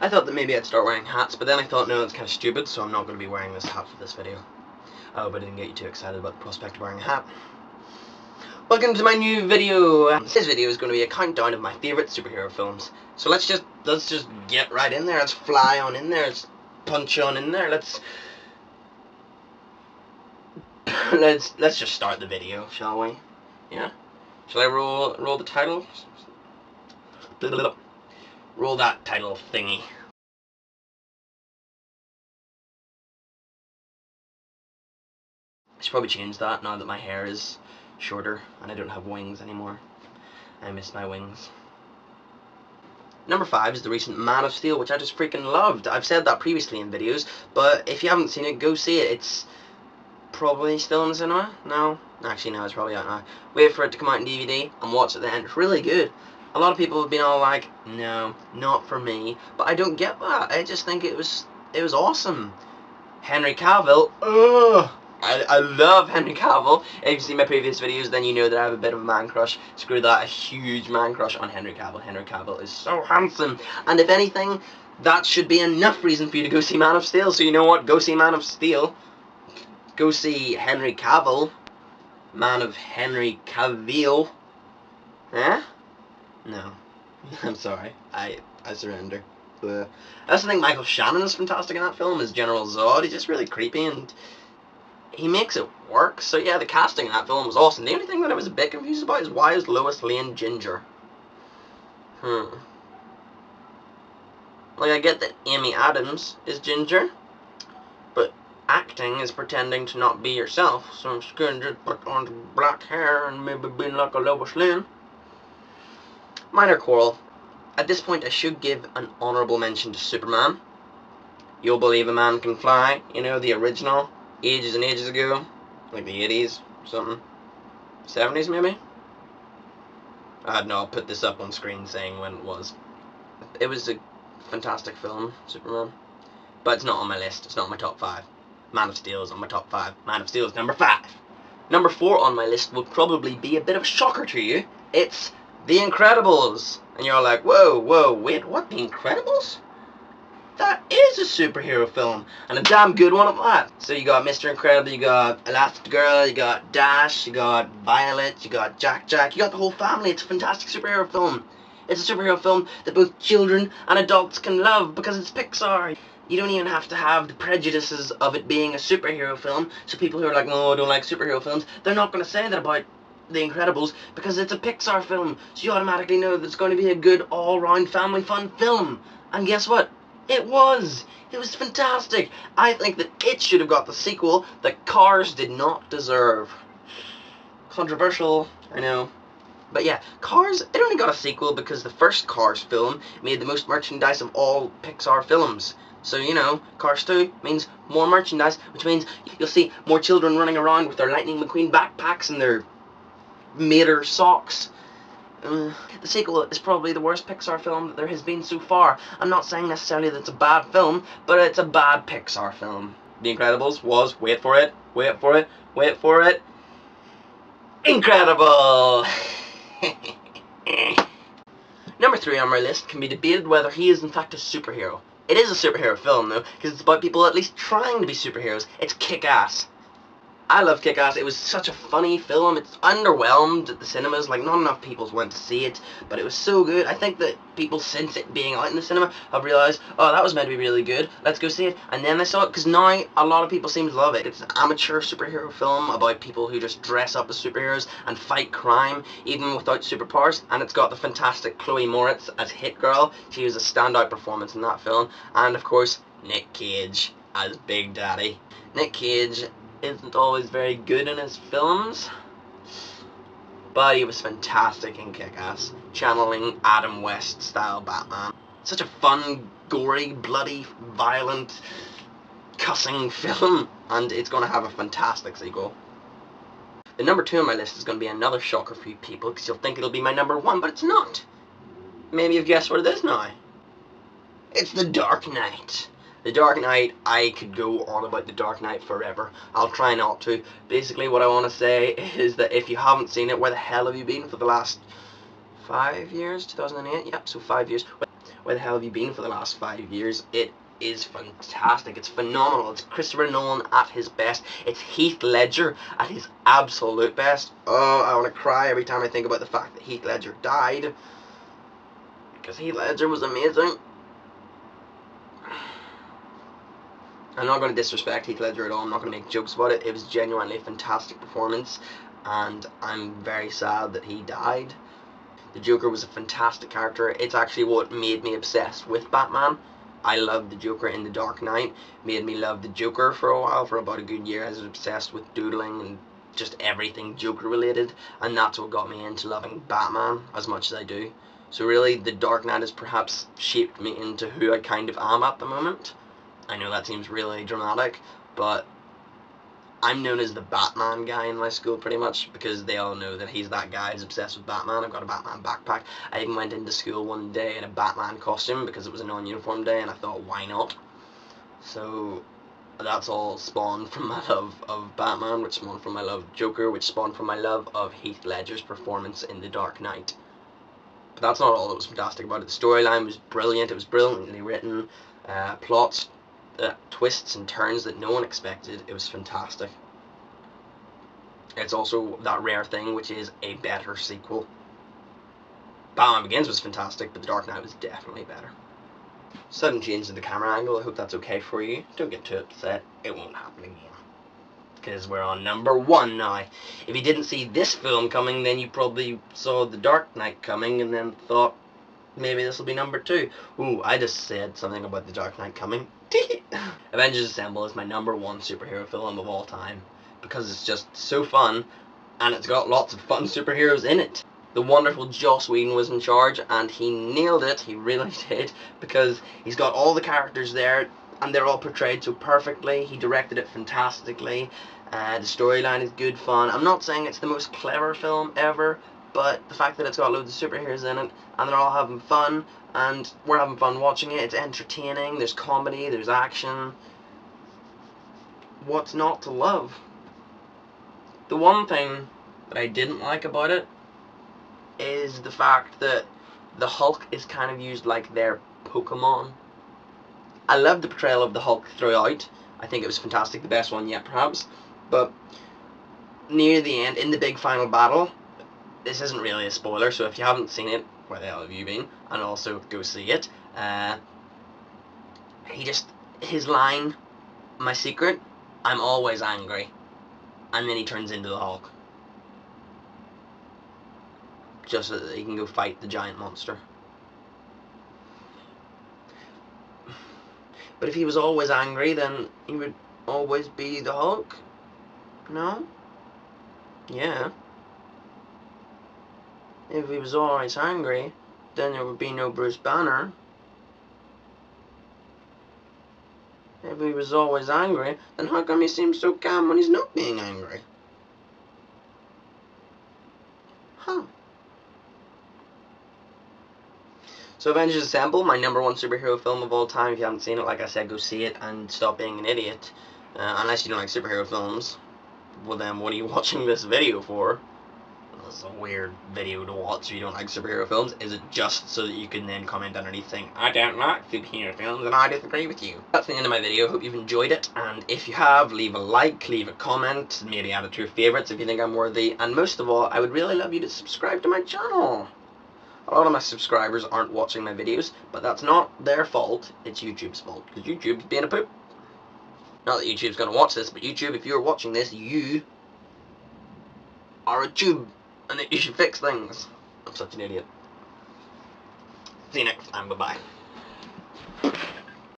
I thought that maybe I'd start wearing hats, but then I thought, no, that's kind of stupid, so I'm not going to be wearing this hat for this video. I hope I didn't get you too excited about the prospect of wearing a hat. Welcome to my new video. This video is going to be a countdown of my favourite superhero films. So let's just get right in there. Let's fly on in there. Let's punch on in there. Let's just start the video, shall we? Yeah. Shall I roll the title? Roll that title thingy. I should probably change that now that my hair is shorter and I don't have wings anymore. I miss my wings. Number 5 is the recent Man of Steel, which I just freaking loved. I've said that previously in videos, but if you haven't seen it, go see it. It's probably still in the cinema? No? Actually, no, it's probably out now. Wait for it to come out in DVD and watch it then. It's really good. A lot of people have been all like, no, not for me. But I don't get that. I just think it was awesome. Henry Cavill, ugh! I love Henry Cavill. If you've seen my previous videos, then you know that I have a bit of a man crush. Screw that, a huge man crush on Henry Cavill. Henry Cavill is so handsome. And if anything, that should be enough reason for you to go see Man of Steel. So you know what? Go see Man of Steel. Go see Henry Cavill. Man of Henry Cavill. Eh? No. I'm sorry. I surrender. I also think Michael Shannon is fantastic in that film as General Zod. He's just really creepy and he makes it work. So yeah, the casting in that film was awesome. The only thing that I was a bit confused about is why is Lois Lane ginger? Like, I get that Amy Adams is ginger, but acting is pretending to not be yourself, so I'm just going to just put on black hair and maybe be like a Lois Lane. Minor quarrel. At this point, I should give an honourable mention to Superman. You'll Believe a Man Can Fly, you know, the original, ages and ages ago, like the 80s or something, 70s maybe? I don't know, I'll put this up on screen saying when it was. It was a fantastic film, Superman, but it's not on my list, it's not on my top 5. Man of Steel is on my top 5. Man of Steel is number 5. Number 4 on my list will probably be a bit of a shocker to you. It's The Incredibles. And you're like, whoa, wait, what, The Incredibles? That is a superhero film, and a damn good one at that. So you got Mr. Incredible, you got Elastigirl, you got Dash, you got Violet, you got Jack, you got the whole family. It's a fantastic superhero film. It's a superhero film that both children and adults can love because it's Pixar. You don't even have to have the prejudices of it being a superhero film, so people who are like, no, I don't like superhero films, they're not going to say that about The Incredibles because it's a Pixar film, so you automatically know that it's going to be a good all-round family fun film. And guess what? It was! It was fantastic! I think that it should have got the sequel that Cars did not deserve. Controversial, I know. But yeah, Cars, it only got a sequel because the first Cars film made the most merchandise of all Pixar films. So, you know, Cars 2 means more merchandise, which means you'll see more children running around with their Lightning McQueen backpacks and their Mater socks. The sequel is probably the worst Pixar film that there has been so far. I'm not saying necessarily that it's a bad film, but it's a bad Pixar film. The Incredibles was, wait for it, incredible! Number 3 on my list can be debated whether he is in fact a superhero. It is a superhero film though, because it's about people at least trying to be superheroes. It's Kick-Ass. I love Kick-Ass. It was such a funny film. It's underwhelmed at the cinemas. Like, not enough people went to see it, but it was so good. I think that people, since it being out in the cinema, have realised, oh, that was meant to be really good. Let's go see it. And then they saw it, because now a lot of people seem to love it. It's an amateur superhero film about people who just dress up as superheroes and fight crime, even without superpowers. And it's got the fantastic Chloe Moritz as Hit Girl. She was a standout performance in that film. And, of course, Nick Cage as Big Daddy. Nick Cage isn't always very good in his films, but he was fantastic in Kick-Ass, channeling Adam West style Batman. Such a fun, gory, bloody, violent, cussing film, and it's going to have a fantastic sequel. The number 2 on my list is going to be another shocker for you people, because you'll think it'll be my number 1, but it's not. Maybe you've guessed what it is now. It's The Dark Knight. The Dark Knight, I could go on about The Dark Knight forever. I'll try not to. Basically, what I want to say is that if you haven't seen it, where the hell have you been for the last 5 years, 2008, yep, so 5 years. Where the hell have you been for the last 5 years? It is fantastic, it's phenomenal, it's Christopher Nolan at his best, it's Heath Ledger at his absolute best. Oh, I want to cry every time I think about the fact that Heath Ledger died, because Heath Ledger was amazing. I'm not going to disrespect Heath Ledger at all, I'm not going to make jokes about it. It was genuinely a fantastic performance, and I'm very sad that he died. The Joker was a fantastic character. It's actually what made me obsessed with Batman. I loved the Joker in The Dark Knight. Made me love the Joker for a while, for about a good year. I was obsessed with doodling and just everything Joker related, and that's what got me into loving Batman as much as I do. So really, The Dark Knight has perhaps shaped me into who I kind of am at the moment. I know that seems really dramatic, but I'm known as the Batman guy in my school pretty much, because they all know that he's that guy who's obsessed with Batman. I've got a Batman backpack. I even went into school one day in a Batman costume because it was a non-uniform day, and I thought, why not? So that's all spawned from my love of Batman, which spawned from my love of Joker, which spawned from my love of Heath Ledger's performance in The Dark Knight. But that's not all that was fantastic about it. The storyline was brilliant. It was brilliantly written. Plots, twists and turns that no one expected. It was fantastic. It's also that rare thing which is a better sequel. Batman Begins was fantastic, but The Dark Knight was definitely better. Sudden change in the camera angle, I hope that's okay for you. Don't get too upset, it won't happen again. Because we're on number 1 now. If you didn't see this film coming, then you probably saw The Dark Knight coming and then thought, maybe this will be number 2. Ooh, I just said something about The Dark Knight coming. Avengers Assemble is my number 1 superhero film of all time, because it's just so fun, and it's got lots of fun superheroes in it. The wonderful Joss Whedon was in charge, and he nailed it, he really did, because he's got all the characters there, and they're all portrayed so perfectly. He directed it fantastically. The storyline is good fun. I'm not saying it's the most clever film ever, but the fact that it's got loads of superheroes in it, and they're all having fun, and we're having fun watching it, it's entertaining, there's comedy, there's action. What's not to love? The one thing that I didn't like about it is the fact that the Hulk is kind of used like their Pokemon. I loved the portrayal of the Hulk throughout. I think it was fantastic, the best one yet perhaps. But near the end, in the big final battle, this isn't really a spoiler, so if you haven't seen it, where the hell have you been? And also go see it. His line, my secret, I'm always angry. And then he turns into the Hulk. Just so that he can go fight the giant monster. But if he was always angry, then he would always be the Hulk? No? Yeah. If he was always angry, then there would be no Bruce Banner. If he was always angry, then how come he seems so calm when he's not being angry? Huh. So Avengers Assemble, my number 1 superhero film of all time. If you haven't seen it, like I said, go see it and stop being an idiot. Unless you don't like superhero films. Well then, what are you watching this video for? This is a weird video to watch if you don't like superhero films. Is it just so that you can then comment underneath saying, I don't like superhero films and I disagree with you? That's the end of my video. Hope you've enjoyed it, and if you have, leave a like, leave a comment, maybe add it to your favourites if you think I'm worthy, and most of all, I would really love you to subscribe to my channel. A lot of my subscribers aren't watching my videos, but that's not their fault, it's YouTube's fault, because YouTube's being a poop. Not that YouTube's going to watch this, but YouTube, if you're watching this, you are a tube, and that you should fix things. I'm such an idiot. See you next time, bye-bye.